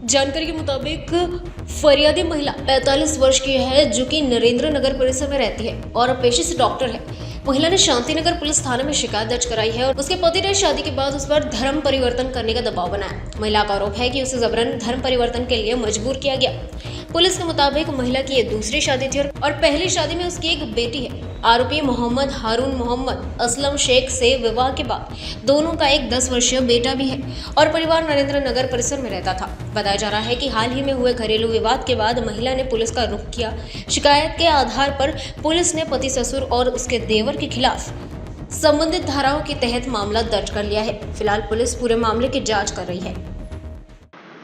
जानकारी के मुताबिक फरियादी महिला 45 वर्ष की है जो कि नरेंद्र नगर परिसर में रहती है और पेशे से डॉक्टर है। महिला ने शांतिनगर पुलिस थाने में शिकायत दर्ज कराई है और उसके पति ने शादी के बाद उस पर धर्म परिवर्तन करने का दबाव बनाया। महिला का आरोप है कि उसे जबरन धर्म परिवर्तन के लिए मजबूर किया गया। पुलिस के मुताबिक महिला की ये दूसरी शादी थी और पहली शादी में उसकी एक बेटी है। आरोपी मोहम्मद हारून मोहम्मद असलम शेख से विवाह के बाद दोनों का एक 10 वर्षीय बेटा भी है और परिवार नरेंद्र नगर परिसर में रहता था। बताया जा रहा है कि हाल ही में हुए घरेलू विवाद के बाद महिला ने पुलिस का रुख किया। शिकायत के आधार पर पुलिस ने पति ससुर और उसके देवर के खिलाफ संबंधित धाराओं के तहत मामला दर्ज कर लिया है। फिलहाल पुलिस पूरे मामले की जांच कर रही है।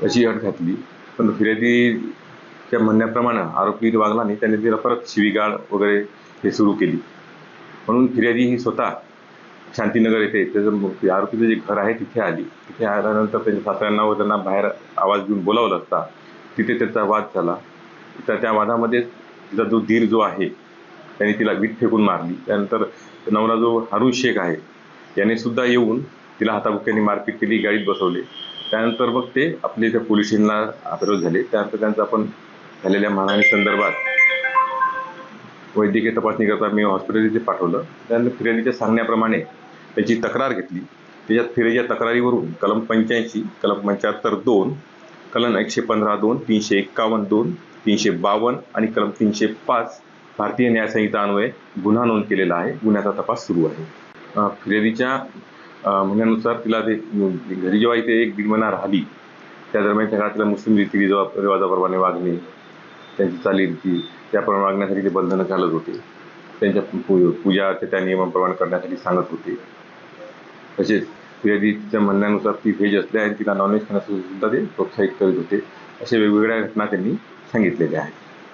अशी अट घातली, पण फिर्यादीच्या म्हणण्याप्रमाणे आरोपी वागला नाही, त्याने तिला परत शिवीगाळ वगैरे हे सुरू केली। म्हणून फिर्यादी ही स्वतः शांतीनगर येथे त्याचं आरोपीचं जे घर आहे तिथे आली। तिथे आल्यानंतर त्यांच्या सासऱ्यांना व त्यांना बाहेर आवाज देऊन बोलावलं असता तिथे त्याचा वाद झाला। त्या वादामध्ये तिचा जो धीर जो आहे त्याने तिला वीट फेकून मारली। त्यानंतर नवरा जो हारून शेख आहे याने सुद्धा येऊन तिला हाताबुक्क्यांनी मारपीट केली, गाडीत बसवले। त्यानंतर मग ते आपले त्या पोलीस स्टेशनला अप्रोच झाले। त्यानंतर त्यांचा आपण झालेल्या मारहाणी संदर्भात वैद्यकीय तपासणी करता मी हॉस्पिटल इथे पाठवलं। त्यानंतर फिर्यादीच्या सांगण्याप्रमाणे त्याची तक्रार घेतली। त्याच्यात फिर्यादीच्या तक्रारीवरून कलम 85, कलम 75(2), कलम 115(2), 351(2), 352 आणि कलम 305 भारतीय न्याय संहिता अन्वये गुन्हा नोंद केलेला आहे। गुन्ह्याचा तपास सुरू आहे। फिर्यादीच्या म्हणण्यानुसार तिला ते घरी जेव्हा इथे 1-1.5 महिना राहिली त्या दरम्यानच्या काळात तिला मुस्लिम रीतिरिवाजाप्रमाणे वागणे, त्यांची चालीरीती त्याप्रमाणे वागण्यासाठी ते बंधनं घालत होते। त्यांच्या पूजा त्या नियमाप्रमाणे करण्यासाठी सांगत होते। तसेच फिर्यादीच्या म्हणण्यानुसार ती व्हेज असल्या आणि तिला नॉनव्हेज खाण्यासाठी सुद्धा ते प्रोत्साहित करीत होते। अशा वेगवेगळ्या घटना त्यांनी सांगितलेल्या आहेत।